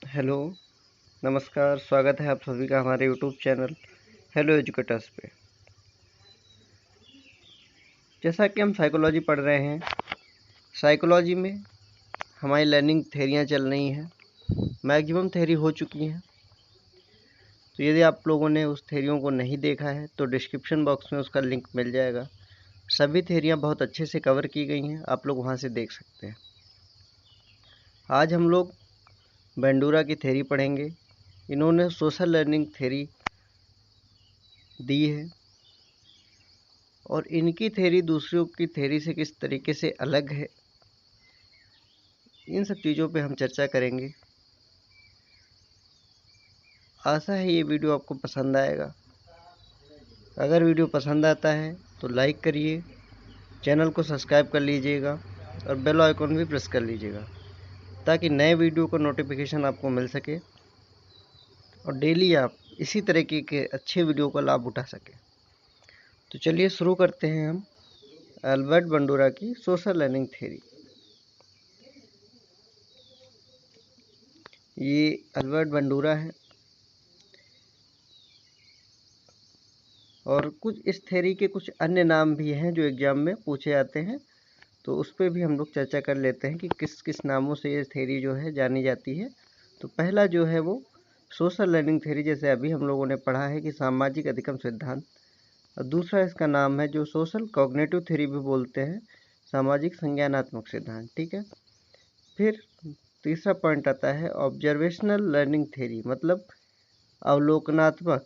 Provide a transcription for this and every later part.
Hello, नमस्कार। स्वागत है आप सभी का हमारे यूट्यूब चैनल हेलो एजुकेटर्स पे। जैसा कि हम साइकोलॉजी पढ़ रहे हैं, साइकोलॉजी में हमारी लर्निंग थेरियाँ चल रही हैं, मैक्सिमम थेरी हो चुकी हैं। तो यदि आप लोगों ने उस थेरियों को नहीं देखा है तो डिस्क्रिप्शन बॉक्स में उसका लिंक मिल जाएगा। सभी थेरियाँ बहुत अच्छे से कवर की गई हैं, आप लोग वहाँ से देख सकते हैं। आज हम लोग बेंडूरा की थेरी पढ़ेंगे। इन्होंने सोशल लर्निंग थेरी दी है और इनकी थेरी दूसरों की थेरी से किस तरीके से अलग है, इन सब चीज़ों पे हम चर्चा करेंगे। आशा है ये वीडियो आपको पसंद आएगा। अगर वीडियो पसंद आता है तो लाइक करिए, चैनल को सब्सक्राइब कर लीजिएगा और बेल आइकन भी प्रेस कर लीजिएगा ताकि नए वीडियो का नोटिफिकेशन आपको मिल सके और डेली आप इसी तरीके के अच्छे वीडियो का लाभ उठा सकें। तो चलिए शुरू करते हैं हम अल्बर्ट बंडूरा की सोशल लर्निंग थ्योरी। ये अल्बर्ट बंडूरा है और कुछ इस थ्योरी के कुछ अन्य नाम भी हैं जो एग्जाम में पूछे जाते हैं, तो उस पर भी हम लोग चर्चा कर लेते हैं कि किस किस नामों से ये थ्योरी जो है जानी जाती है। तो पहला जो है वो सोशल लर्निंग थ्योरी, जैसे अभी हम लोगों ने पढ़ा है कि सामाजिक अधिगम सिद्धांत, और दूसरा इसका नाम है जो सोशल कॉग्निटिव थ्योरी भी बोलते हैं, सामाजिक संज्ञानात्मक सिद्धांत। ठीक है। फिर तीसरा पॉइंट आता है ऑब्जर्वेशनल लर्निंग थ्योरी, मतलब अवलोकनात्मक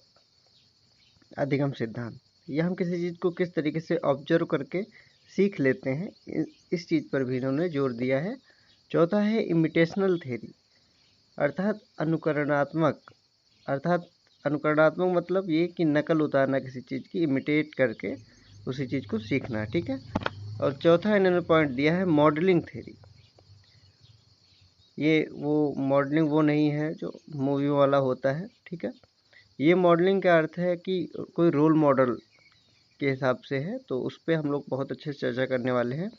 अधिगम सिद्धांत। यह हम किसी चीज़ को किस तरीके से ऑब्जर्व करके सीख लेते हैं, इस चीज़ पर भी इन्होंने जोर दिया है। चौथा है इमिटेशनल थ्योरी, अर्थात अनुकरणात्मक मतलब ये कि नकल उतारना किसी चीज़ की, इमिटेट करके उसी चीज़ को सीखना। ठीक है। और चौथा इन्होंने पॉइंट दिया है मॉडलिंग थ्योरी। ये वो मॉडलिंग वो नहीं है जो मूवी वाला होता है। ठीक है। ये मॉडलिंग का अर्थ है कि कोई रोल मॉडल के हिसाब से है, तो उस पर हम लोग बहुत अच्छे से चर्चा करने वाले हैं।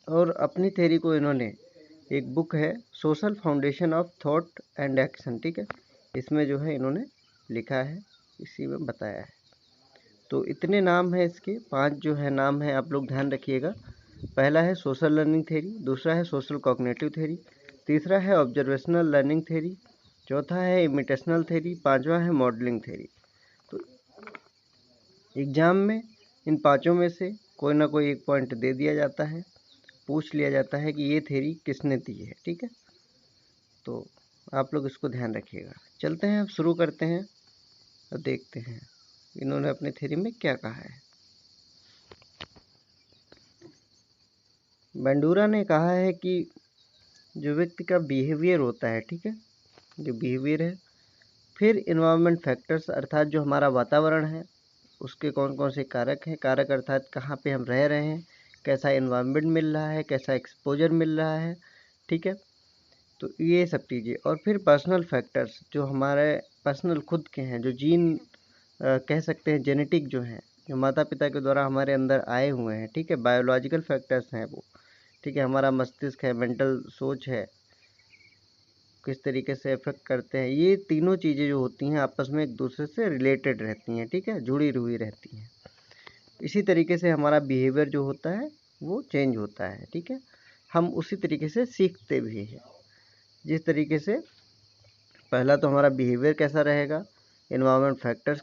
और अपनी थ्योरी को इन्होंने, एक बुक है social foundation of thought and action, ठीक है, इसमें जो है इन्होंने लिखा है, इसी में बताया है। तो इतने नाम हैं इसके, 5 जो है नाम है, आप लोग ध्यान रखिएगा। पहला है सोशल लर्निंग थ्योरी, दूसरा है सोशल कॉग्निटिव थ्योरी, तीसरा है ऑब्जर्वेशनल लर्निंग थ्योरी, चौथा है इमिटेशनल थ्योरी, पांचवा है मॉडलिंग थ्योरी। तो एग्जाम में इन पांचों में से कोई ना कोई एक पॉइंट दे दिया जाता है, पूछ लिया जाता है कि ये थ्योरी किसने दी है। ठीक है। तो आप लोग इसको ध्यान रखिएगा। चलते हैं, अब शुरू करते हैं और देखते हैं इन्होंने अपने थ्योरी में क्या कहा है। बंडूरा ने कहा है कि जो व्यक्ति का बिहेवियर होता है, ठीक है, जो बिहेवियर है, फिर इन्वायरमेंट फैक्टर्स, अर्थात जो हमारा वातावरण है उसके कौन कौन से कारक हैं, कारक अर्थात कहाँ पे हम रह रहे हैं, कैसा इन्वायरमेंट मिल रहा है, कैसा एक्सपोजर मिल रहा है। ठीक है। तो ये सब चीज़ें, और फिर पर्सनल फैक्टर्स जो हमारे पर्सनल खुद के हैं, जो जीन कह सकते हैं, जेनेटिक जो हैं, जो माता पिता के द्वारा हमारे अंदर आए हुए हैं। ठीक है। बायोलॉजिकल फैक्टर्स हैं वो। ठीक है। हमारा मस्तिष्क है, मेंटल सोच है, किस तरीके से इफेक्ट करते हैं। ये तीनों चीज़ें जो होती हैं आपस में एक दूसरे से रिलेटेड रहती हैं। ठीक है। जुड़ी हुई रहती हैं। इसी तरीके से हमारा बिहेवियर जो होता है वो चेंज होता है। ठीक है। हम उसी तरीके से सीखते भी हैं। जिस तरीके से पहला तो हमारा बिहेवियर कैसा रहेगा, इन्वायरमेंट फैक्टर्स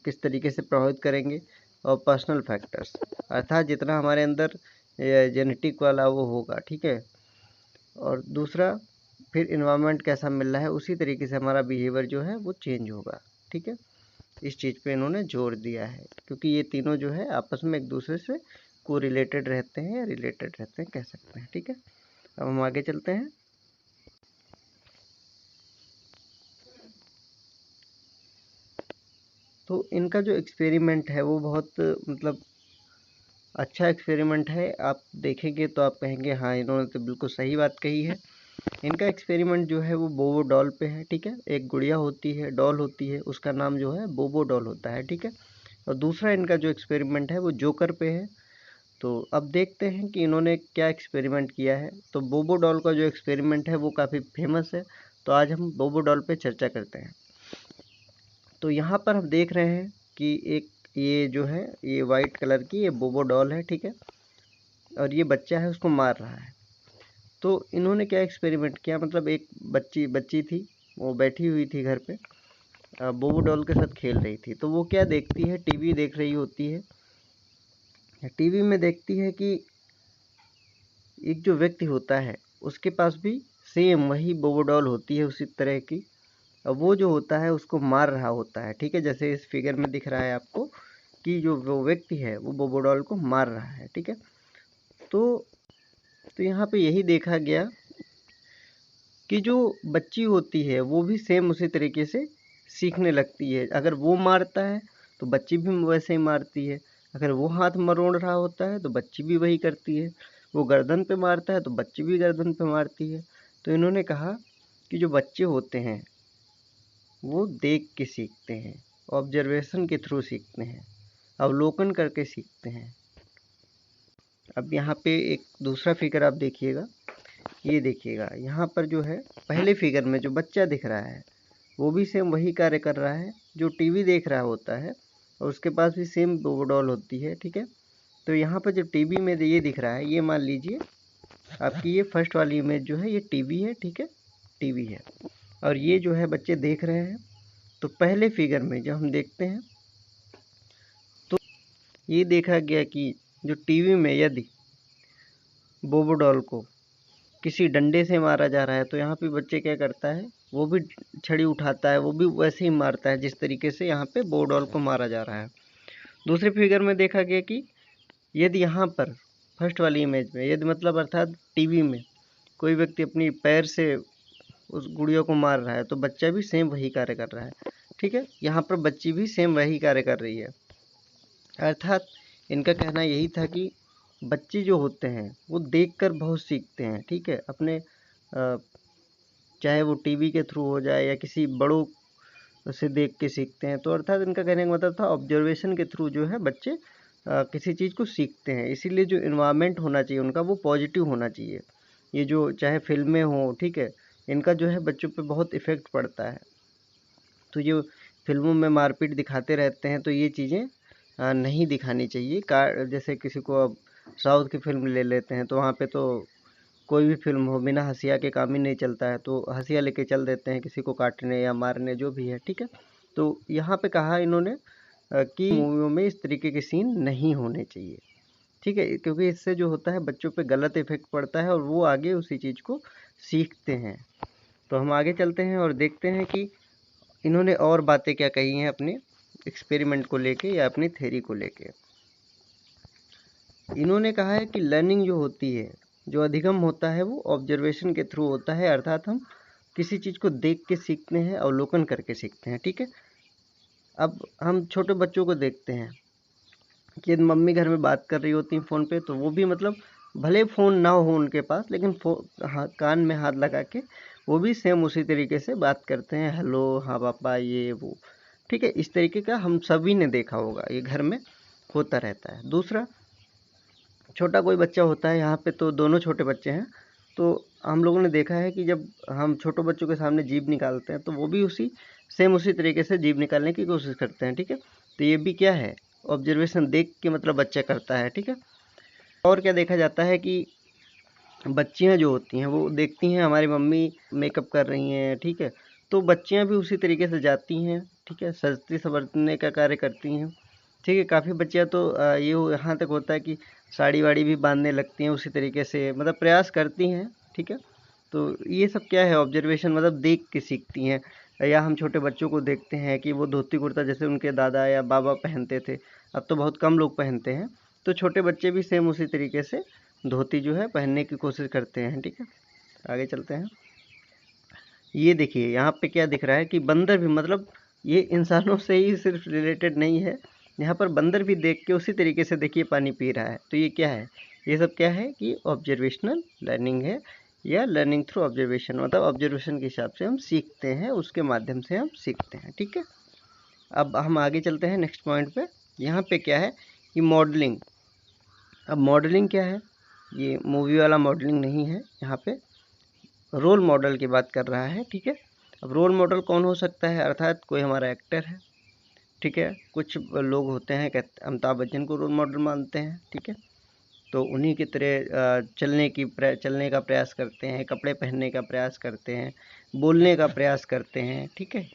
किस तरीके से प्रभावित करेंगे, और पर्सनल फैक्टर्स अर्थात जितना हमारे अंदर जेनेटिक वाला वो होगा। ठीक है। और दूसरा फिर इन्वायरमेंट कैसा मिल रहा है, उसी तरीके से हमारा बिहेवियर जो है वो चेंज होगा। ठीक है। इस चीज़ पे इन्होंने जोर दिया है, क्योंकि ये तीनों जो है आपस में एक दूसरे से को रिलेटेड रहते हैं, या रिलेटेड रहते हैं कह सकते हैं। ठीक है। अब हम आगे चलते हैं। तो इनका जो एक्सपेरिमेंट है वो बहुत मतलब अच्छा एक्सपेरिमेंट है। आप देखेंगे तो आप कहेंगे हाँ, इन्होंने तो बिल्कुल सही बात कही है। इनका एक्सपेरिमेंट जो है वो बोबो डॉल पे है। ठीक है। एक गुड़िया होती है, डॉल होती है, उसका नाम जो है बोबो डॉल होता है। ठीक है। और दूसरा इनका जो एक्सपेरिमेंट है वो जोकर पे है। तो अब देखते हैं कि इन्होंने क्या एक्सपेरिमेंट किया है। तो बोबो डॉल का जो एक्सपेरिमेंट है वो काफ़ी फेमस है, तो आज हम बोबो डॉल पे चर्चा करते हैं। तो यहाँ पर हम देख रहे हैं कि एक ये जो है ये वाइट कलर की ये बोबो डॉल है, ठीक है, और ये बच्चा है उसको मार रहा है। तो इन्होंने क्या एक्सपेरिमेंट किया, मतलब एक बच्ची थी, वो बैठी हुई थी घर पे, बोबो डॉल के साथ खेल रही थी। तो वो क्या देखती है, टीवी देख रही होती है। टीवी में देखती है कि एक जो व्यक्ति होता है उसके पास भी सेम वही बोबो डॉल होती है उसी तरह की। अब वो जो होता है उसको मार रहा होता है, ठीक है, जैसे इस फिगर में दिख रहा है आपको कि जो वो व्यक्ति है वो बोबो डॉल को मार रहा है, ठीक है। तो यहाँ पे यही देखा गया कि जो बच्ची होती है वो भी सेम उसी तरीके से सीखने लगती है। अगर वो मारता है तो बच्ची भी वैसे ही मारती है। अगर वो हाथ मरोड़ रहा होता है तो बच्ची भी वही करती है। वो गर्दन पे मारता है तो बच्ची भी गर्दन पे मारती है। तो इन्होंने कहा कि जो बच्चे होते हैं वो देख के सीखते हैं, ऑब्जर्वेशन के थ्रू सीखते हैं, अवलोकन करके सीखते हैं। अब यहाँ पे एक दूसरा फिगर आप देखिएगा, ये देखिएगा यहाँ पर जो है पहले फिगर में जो बच्चा दिख रहा है वो भी सेम वही कार्य कर रहा है जो टीवी देख रहा होता है, और उसके पास भी सेम बोबो डॉल होती है, ठीक है। तो यहाँ पर जो टीवी में ये दिख रहा है, ये मान लीजिए आपकी ये फर्स्ट वाली इमेज जो है ये टीवी है, ठीक है, टीवी है, और ये जो है बच्चे देख रहे हैं। तो पहले फिगर में जब हम देखते हैं तो ये देखा गया कि जो टीवी में यदि बोबो डॉल को किसी डंडे से मारा जा रहा है तो यहाँ पे बच्चे क्या करता है, वो भी छड़ी उठाता है, वो भी वैसे ही मारता है जिस तरीके से यहाँ पे बोबो डॉल को मारा जा रहा है। दूसरे फिगर में देखा गया कि यदि यहाँ पर फर्स्ट वाली इमेज में यदि मतलब अर्थात टीवी में कोई व्यक्ति अपनी पैर से उस गुड़िया को मार रहा है तो बच्चा भी सेम वही कार्य कर रहा है, ठीक है। यहाँ पर बच्ची भी सेम वही कार्य कर रही है। अर्थात इनका कहना यही था कि बच्चे जो होते हैं वो देखकर बहुत सीखते हैं, ठीक है, अपने चाहे वो टीवी के थ्रू हो जाए या किसी बड़ों से देख के सीखते हैं। तो अर्थात इनका कहने का मतलब था ऑब्जर्वेशन के थ्रू जो है बच्चे किसी चीज़ को सीखते हैं। इसीलिए जो इन्वायरमेंट होना चाहिए उनका वो पॉजिटिव होना चाहिए। ये जो चाहे फिल्में हों, ठीक है, इनका जो है बच्चों पे बहुत इफ़ेक्ट पड़ता है। तो जो फिल्मों में मारपीट दिखाते रहते हैं तो ये चीज़ें नहीं दिखानी चाहिए। जैसे किसी को अब साउथ की फिल्म ले लेते हैं तो वहाँ पे तो कोई भी फिल्म हो बिना हँसिया के काम ही नहीं चलता है, तो हँसिया लेके चल देते हैं किसी को काटने या मारने जो भी है, ठीक है। तो यहाँ पे कहा इन्होंने कि मूवियों में इस तरीके के सीन नहीं होने चाहिए, ठीक है, क्योंकि इससे जो होता है बच्चों पे गलत इफेक्ट पड़ता है और वो आगे उसी चीज़ को सीखते हैं। तो हम आगे चलते हैं और देखते हैं कि इन्होंने और बातें क्या कही हैं अपने एक्सपेरिमेंट को लेके या अपनी थ्योरी को लेके। इन्होंने कहा है कि लर्निंग जो होती है, जो अधिगम होता है वो ऑब्जर्वेशन के थ्रू होता है, अर्थात हम किसी चीज़ को देख के सीखते हैं, अवलोकन करके सीखते हैं, ठीक है। अब हम छोटे बच्चों को देखते हैं कि यदि मम्मी घर में बात कर रही होती हैं फ़ोन पे तो वो भी मतलब भले फ़ोन ना हो उनके पास लेकिन कान में हाथ लगा के वो भी सेम उसी तरीके से बात करते हैं, हेलो, हाँ पापा, ये वो, ठीक है। इस तरीके का हम सभी ने देखा होगा, ये घर में होता रहता है। दूसरा, छोटा कोई बच्चा होता है, यहाँ पे तो दोनों छोटे बच्चे हैं, तो हम लोगों ने देखा है कि जब हम छोटे बच्चों के सामने जीभ निकालते हैं तो वो भी उसी तरीके से जीभ निकालने की कोशिश करते हैं, ठीक है। तो ये भी क्या है, ऑब्जर्वेशन देख के मतलब बच्चा करता है, ठीक है। और क्या देखा जाता है कि बच्चियां जो होती हैं वो देखती हैं हमारी मम्मी मेकअप कर रही हैं, ठीक है, तो बच्चियां भी उसी तरीके से जाती हैं, ठीक है, सजती संवरने का कार्य करती हैं, ठीक है। काफ़ी बच्चियां तो यहाँ तक होता है कि साड़ी वाड़ी भी बांधने लगती हैं उसी तरीके से, मतलब प्रयास करती हैं, ठीक है। तो ये सब क्या है, ऑब्जर्वेशन, मतलब देख के सीखती हैं। या हम छोटे बच्चों को देखते हैं कि वो धोती कुर्ता जैसे उनके दादा या बाबा पहनते थे, अब तो बहुत कम लोग पहनते हैं, तो छोटे बच्चे भी सेम उसी तरीके से धोती जो है पहनने की कोशिश करते हैं, ठीक है। आगे चलते हैं। ये देखिए यहाँ पे क्या दिख रहा है कि बंदर भी, मतलब ये इंसानों से ही सिर्फ रिलेटेड नहीं है, यहाँ पर बंदर भी देख के उसी तरीके से देखिए पानी पी रहा है। तो ये क्या है, ये सब क्या है कि ऑब्जर्वेशनल लर्निंग है, या लर्निंग थ्रू ऑब्जर्वेशन, मतलब ऑब्जर्वेशन के हिसाब से हम सीखते हैं, उसके माध्यम से हम सीखते हैं, ठीक है। अब हम आगे चलते हैं नेक्स्ट पॉइंट पे। यहाँ पे क्या है कि मॉडलिंग, अब मॉडलिंग क्या है, ये मूवी वाला मॉडलिंग नहीं है, यहाँ पे रोल मॉडल की बात कर रहा है, ठीक है। अब रोल मॉडल कौन हो सकता है, अर्थात कोई हमारा एक्टर है, ठीक है। कुछ लोग होते हैं कहते अमिताभ बच्चन को रोल मॉडल मानते हैं, ठीक है। तो उन्हीं की तरह चलने का प्रयास करते हैं, कपड़े पहनने का प्रयास करते हैं, बोलने का प्रयास करते हैं, ठीक है।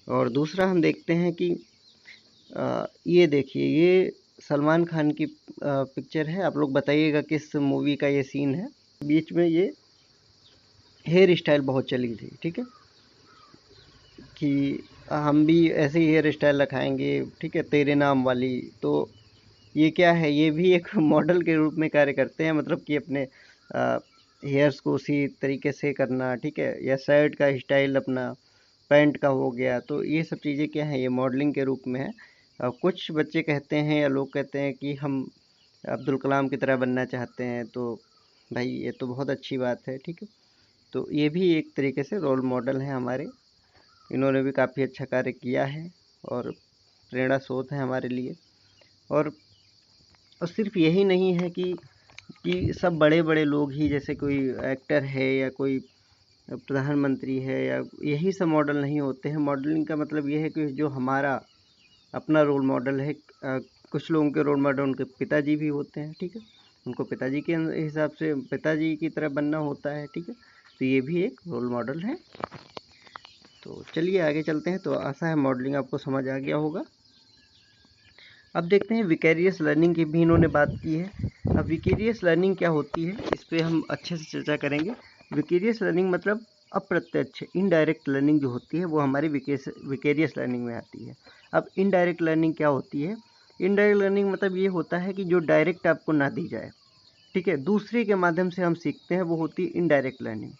और दूसरा हम देखते हैं कि ये देखिए, ये सलमान खान की पिक्चर है। आप लोग बताइएगा किस मूवी का ये सीन है। बीच में ये हेयर स्टाइल बहुत चली थी, ठीक है, कि हम भी ऐसे ही हेयर स्टाइल रखाएंगे, ठीक है, तेरे नाम वाली। तो ये क्या है, ये भी एक मॉडल के रूप में कार्य करते हैं, मतलब कि अपने हेयर्स को उसी तरीके से करना, ठीक है, या शर्ट का स्टाइल अपना, पैंट का हो गया। तो ये सब चीज़ें क्या है, ये मॉडलिंग के रूप में है। कुछ बच्चे कहते हैं या लोग कहते हैं कि हम अब्दुल कलाम की तरह बनना चाहते हैं, तो भाई ये तो बहुत अच्छी बात है, ठीक है। तो ये भी एक तरीके से रोल मॉडल हैं हमारे, इन्होंने भी काफ़ी अच्छा कार्य किया है और प्रेरणा स्रोत है हमारे लिए। और सिर्फ यही नहीं है कि सब बड़े बड़े लोग ही, जैसे कोई एक्टर है या कोई प्रधानमंत्री है, या यही सब मॉडल नहीं होते हैं। मॉडलिंग का मतलब ये है कि जो हमारा अपना रोल मॉडल है, कुछ लोगों के रोल मॉडल उनके पिताजी भी होते हैं, ठीक है, उनको पिताजी के हिसाब से पिताजी की तरह बनना होता है, ठीक है। तो ये भी एक रोल मॉडल है। तो चलिए आगे चलते हैं। तो आशा है मॉडलिंग आपको समझ आ गया होगा। अब देखते हैं विकेरियस लर्निंग की भी इन्होंने बात की है। अब विकेरियस लर्निंग क्या होती है, इस पर हम अच्छे से चर्चा करेंगे। विकेरियस लर्निंग मतलब अप्रत्यक्ष, इनडायरेक्ट लर्निंग जो होती है वो हमारी विकेरियस लर्निंग में आती है। अब इनडायरेक्ट लर्निंग क्या होती है, इनडायरेक्ट लर्निंग मतलब ये होता है कि जो डायरेक्ट आपको ना दी जाए, ठीक है, दूसरे के माध्यम से हम सीखते हैं, वो होती है इनडायरेक्ट लर्निंग।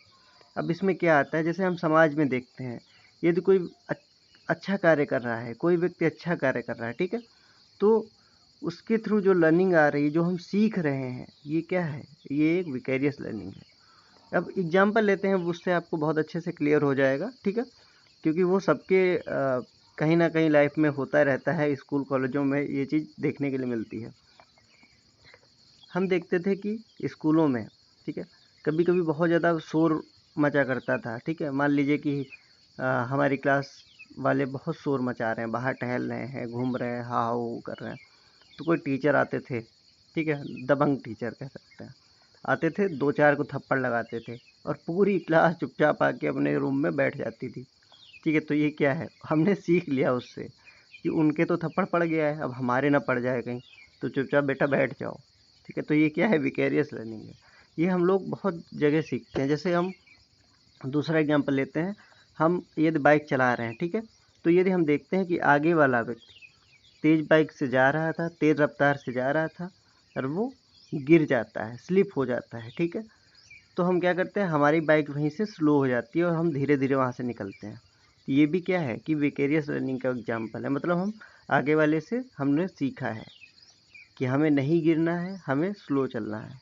अब इसमें क्या आता है, जैसे हम समाज में देखते हैं, यदि कोई अच्छा कार्य कर रहा है, कोई व्यक्ति अच्छा कार्य कर रहा है, ठीक है, तो उसके थ्रू जो लर्निंग आ रही है, जो हम सीख रहे हैं, ये क्या है, ये एक विकेरियस लर्निंग है। अब एग्जाम्पल लेते हैं, उससे आपको बहुत अच्छे से क्लियर हो जाएगा, ठीक है, क्योंकि वो सबके कहीं ना कहीं लाइफ में होता रहता है, स्कूल कॉलेजों में ये चीज़ देखने के लिए मिलती है। हम देखते थे कि स्कूलों में, ठीक है, कभी कभी बहुत ज़्यादा शोर मचा करता था, ठीक है। मान लीजिए कि हमारी क्लास वाले बहुत शोर मचा रहे हैं, बाहर टहल रहे हैं, घूम रहे हैं, हाँ हो कर रहे हैं। तो कोई टीचर आते थे, ठीक है, दबंग टीचर कह सकते हैं, आते थे, दो चार को थप्पड़ लगाते थे और पूरी क्लास चुपचाप आके अपने रूम में बैठ जाती थी, ठीक है। तो ये क्या है, हमने सीख लिया उससे कि उनके तो थप्पड़ पड़ गया है, अब हमारे ना पड़ जाए कहीं, तो चुपचाप बेटा बैठ जाओ, ठीक है। तो ये क्या है, विकेरियस लर्निंग है। ये हम लोग बहुत जगह सीखते हैं। जैसे हम दूसरा एग्जाम्पल लेते हैं, हम यदि बाइक चला रहे हैं, ठीक है, तो यदि हम देखते हैं कि आगे वाला व्यक्ति तेज़ बाइक से जा रहा था, तेज़ रफ्तार से जा रहा था, और वो गिर जाता है, स्लिप हो जाता है, ठीक है, तो हम क्या करते हैं, हमारी बाइक वहीं से स्लो हो जाती है और हम धीरे धीरे वहाँ से निकलते हैं। ये भी क्या है कि विकेरियस लर्निंग का एग्जाम्पल है, मतलब हम आगे वाले से हमने सीखा है कि हमें नहीं गिरना है, हमें स्लो चलना है,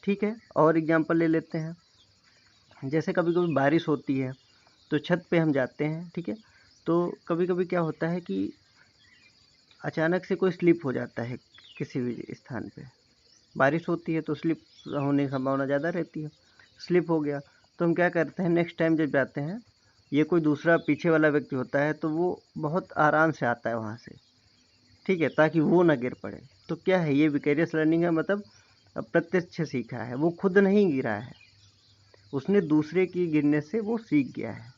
ठीक है। और एग्जाम्पल ले लेते हैं, जैसे कभी कभी बारिश होती है तो छत पे हम जाते हैं, ठीक है, तो कभी कभी क्या होता है कि अचानक से कोई स्लिप हो जाता है किसी भी स्थान पे, बारिश होती है तो स्लिप होने की संभावना ज़्यादा रहती है, स्लिप हो गया। तो हम क्या करते हैं, नेक्स्ट टाइम जब जाते हैं, ये कोई दूसरा पीछे वाला व्यक्ति होता है तो वो बहुत आराम से आता है वहाँ से, ठीक है, ताकि वो ना गिर पड़े। तो क्या है, ये विकेरियस लर्निंग है, मतलब प्रत्यक्ष सीखा है, वो खुद नहीं गिरा है, उसने दूसरे की गिरने से वो सीख गया है।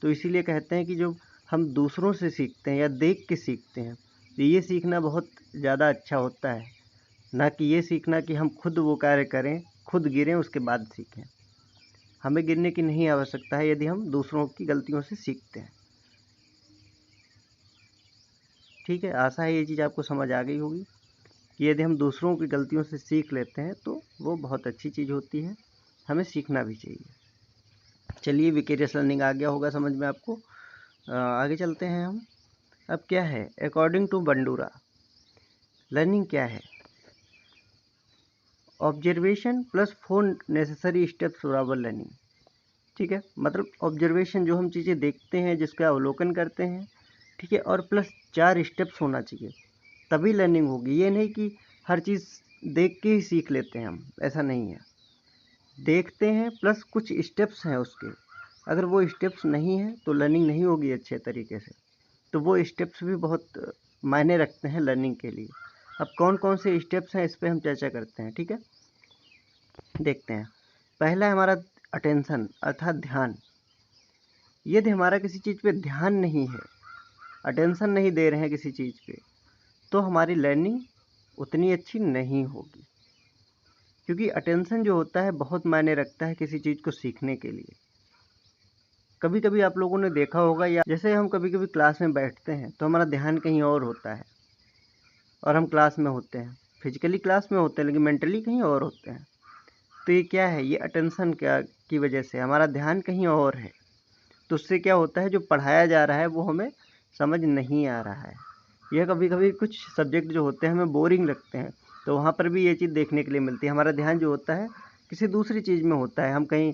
तो इसीलिए कहते हैं कि जो हम दूसरों से सीखते हैं या देख के सीखते हैं, तो ये सीखना बहुत ज़्यादा अच्छा होता है, ना कि ये सीखना कि हम खुद वो कार्य करें, खुद गिरें उसके बाद सीखें। हमें गिरने की नहीं आवश्यकता है यदि हम दूसरों की गलतियों से सीखते हैं, ठीक है। आशा है ये चीज़ आपको समझ आ गई होगी कि यदि हम दूसरों की गलतियों से सीख लेते हैं तो वो बहुत अच्छी चीज़ होती है, हमें सीखना भी चाहिए। चलिए, विकेरियस लर्निंग आ गया होगा समझ में आपको। आगे चलते हैं हम। अब क्या है, अकॉर्डिंग टू बंडूरा लर्निंग क्या है, observation plus 4 necessary steps for our learning, ठीक है। मतलब ऑब्जर्वेशन, जो हम चीज़ें देखते हैं, जिसका अवलोकन करते हैं, ठीक है, और प्लस 4 स्टेप्स होना चाहिए, तभी लर्निंग होगी। ये नहीं कि हर चीज़ देख के ही सीख लेते हैं हम, ऐसा नहीं है। देखते हैं प्लस कुछ स्टेप्स हैं उसके, अगर वो स्टेप्स नहीं हैं तो लर्निंग नहीं होगी अच्छे तरीके से। तो वो स्टेप्स भी बहुत मायने रखते हैं लर्निंग के लिए। अब कौन कौन से स्टेप्स हैं इस पे हम चर्चा करते हैं, ठीक है। देखते हैं, पहला है हमारा अटेंशन अर्थात ध्यान। यदि हमारा किसी चीज़ पे ध्यान नहीं है, अटेंशन नहीं दे रहे हैं किसी चीज़ पे, तो हमारी लर्निंग उतनी अच्छी नहीं होगी, क्योंकि अटेंशन जो होता है बहुत मायने रखता है किसी चीज़ को सीखने के लिए। कभी कभी आप लोगों ने देखा होगा, या जैसे हम कभी कभी क्लास में बैठते हैं तो हमारा ध्यान कहीं और होता है और हम क्लास में होते हैं, फिजिकली क्लास में होते हैं लेकिन मेंटली कहीं और होते हैं। तो ये क्या है, ये अटेंशन क्या की वजह से हमारा ध्यान कहीं और है। तो उससे क्या होता है, जो पढ़ाया जा रहा है वो हमें समझ नहीं आ रहा है। यह कभी कभी कुछ सब्जेक्ट जो होते हैं हमें बोरिंग लगते हैं, तो वहाँ पर भी ये चीज़ देखने के लिए मिलती है। हमारा ध्यान जो होता है किसी दूसरी चीज़ में होता है, हम कहीं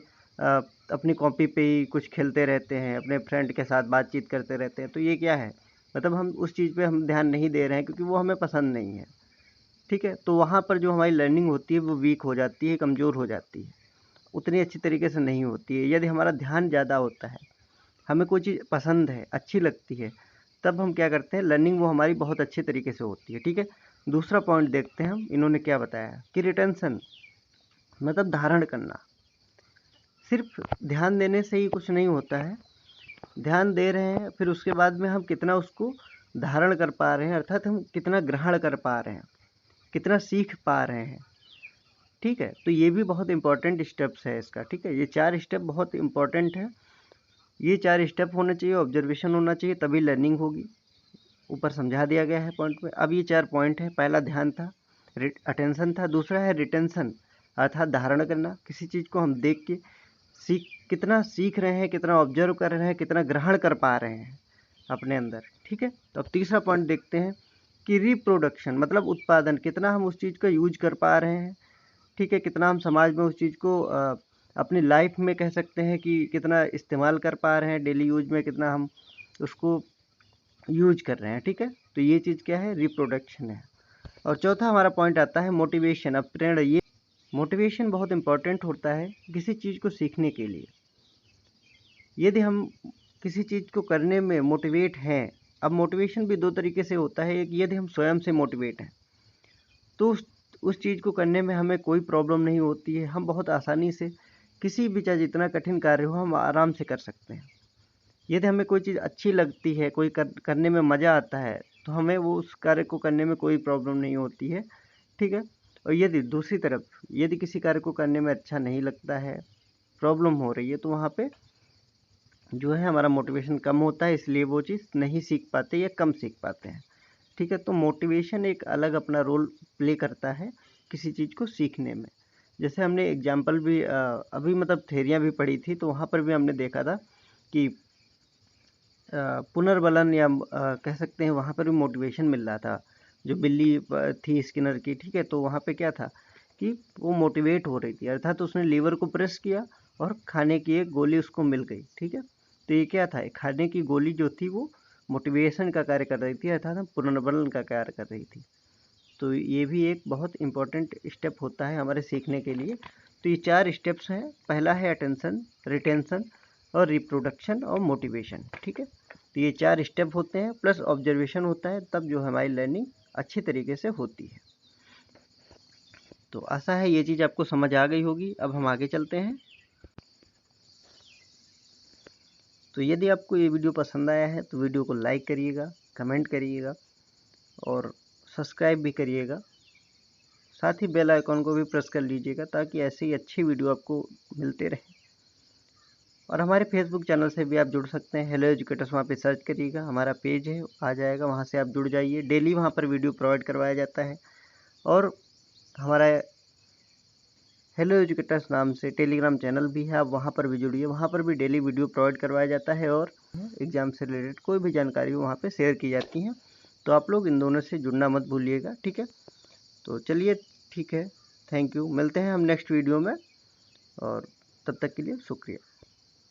अपनी कॉपी पे ही कुछ खेलते रहते हैं, अपने फ्रेंड के साथ बातचीत करते रहते हैं। तो ये क्या है, मतलब हम उस चीज़ पे हम ध्यान नहीं दे रहे हैं क्योंकि वो हमें पसंद नहीं है, ठीक है। तो वहाँ पर जो हमारी लर्निंग होती है वो वीक हो जाती है, कमज़ोर हो जाती है, उतनी अच्छी तरीके से नहीं होती है। यदि हमारा ध्यान ज़्यादा होता है, हमें कोई चीज़ पसंद है, अच्छी लगती है, तब हम क्या करते हैं, लर्निंग वो हमारी बहुत अच्छे तरीके से होती है, ठीक है। दूसरा पॉइंट देखते हैं हम, इन्होंने क्या बताया कि रिटेंशन मतलब धारण करना। सिर्फ ध्यान देने से ही कुछ नहीं होता है, ध्यान दे रहे हैं फिर उसके बाद में हम कितना उसको धारण कर पा रहे हैं, अर्थात हम कितना ग्रहण कर पा रहे हैं, कितना सीख पा रहे हैं, ठीक है। तो ये भी बहुत इंपॉर्टेंट स्टेप्स है इसका, ठीक है। ये 4 स्टेप बहुत इंपॉर्टेंट है, ये 4 स्टेप होने चाहिए, ऑब्जर्वेशन होना चाहिए, तभी लर्निंग होगी। ऊपर समझा दिया गया है पॉइंट में। अब ये 4 पॉइंट है, पहला ध्यान था, अटेंशन था, दूसरा है रिटेंशन अर्थात धारण करना, किसी चीज़ को हम देख के कितना सीख रहे हैं, कितना ऑब्जर्व कर रहे हैं, कितना ग्रहण कर पा रहे हैं अपने अंदर, ठीक है। तो अब तीसरा पॉइंट देखते हैं कि रिप्रोडक्शन मतलब उत्पादन, कितना हम उस चीज़ का यूज कर पा रहे हैं, ठीक है। कितना हम समाज में उस चीज़ को अपनी लाइफ में कह सकते हैं कि कितना इस्तेमाल कर पा रहे हैं, डेली यूज में कितना हम उसको यूज कर रहे हैं, ठीक है। तो ये चीज़ क्या है, रिप्रोडक्शन है। और चौथा हमारा पॉइंट आता है मोटिवेशन, अब प्रेरणा। ये मोटिवेशन बहुत इंपॉर्टेंट होता है किसी चीज़ को सीखने के लिए। यदि हम किसी चीज़ को करने में मोटिवेट हैं, अब मोटिवेशन भी 2 तरीके से होता है। एक, यदि हम स्वयं से मोटिवेट हैं तो उस चीज़ को करने में हमें कोई प्रॉब्लम नहीं होती है, हम बहुत आसानी से किसी भी, चाहे जितना कठिन कार्य हो, हम आराम से कर सकते हैं। यदि हमें कोई चीज़ अच्छी लगती है, कोई करने में मज़ा आता है, तो हमें वो उस कार्य को करने में कोई प्रॉब्लम नहीं होती है, ठीक है। और यदि दूसरी तरफ यदि किसी कार्य को करने में अच्छा नहीं लगता है, प्रॉब्लम हो रही है, तो वहाँ पे जो है हमारा मोटिवेशन कम होता है, इसलिए वो चीज़ नहीं सीख पाते या कम सीख पाते हैं, ठीक है। तो मोटिवेशन एक अलग अपना रोल प्ले करता है किसी चीज़ को सीखने में। जैसे हमने एग्जाम्पल भी अभी मतलब थेरियाँ भी पढ़ी थी, तो वहाँ पर भी हमने देखा था कि पुनर्बलन या कह सकते हैं वहाँ पर भी मोटिवेशन मिल रहा था। जो बिल्ली थी स्किनर की, ठीक है, तो वहाँ पे क्या था कि वो मोटिवेट हो रही थी, अर्थात उसने लीवर को प्रेस किया और खाने की एक गोली उसको मिल गई, ठीक है। तो ये क्या था, खाने की गोली जो थी वो मोटिवेशन का कार्य कर रही थी, अर्थात पुनर्बलन का कार्य कर रही थी। तो ये भी एक बहुत इंपॉर्टेंट स्टेप होता है हमारे सीखने के लिए। तो ये 4 स्टेप्स हैं, पहला है अटेंशन, रिटेंशन और रिप्रोडक्शन और मोटिवेशन, ठीक है। तो ये 4 स्टेप होते हैं, प्लस ऑब्जर्वेशन होता है, तब जो हमारी लर्निंग अच्छी तरीके से होती है। तो आशा है ये चीज़ आपको समझ आ गई होगी। अब हम आगे चलते हैं। तो यदि आपको ये वीडियो पसंद आया है तो वीडियो को लाइक करिएगा, कमेंट करिएगा और सब्सक्राइब भी करिएगा। साथ ही बेल आइकॉन को भी प्रेस कर लीजिएगा ताकि ऐसे ही अच्छी वीडियो आपको मिलते रहे। और हमारे फेसबुक चैनल से भी आप जुड़ सकते हैं, हेलो एजुकेटर्स, वहाँ पे सर्च करिएगा, हमारा पेज है आ जाएगा, वहाँ से आप जुड़ जाइए। डेली वहाँ पर वीडियो प्रोवाइड करवाया जाता है। और हमारा हेलो एजुकेटर्स नाम से टेलीग्राम चैनल भी है, आप वहाँ पर भी जुड़िए, वहाँ पर भी डेली वीडियो प्रोवाइड करवाया जाता है और एग्ज़ाम से रिलेटेड कोई भी जानकारी वहाँ पे शेयर की जाती है। तो आप लोग इन दोनों से जुड़ना मत भूलिएगा, ठीक है। तो चलिए, ठीक है, थैंक यू, मिलते हैं हम नेक्स्ट वीडियो में, और तब तक के लिए शुक्रिया।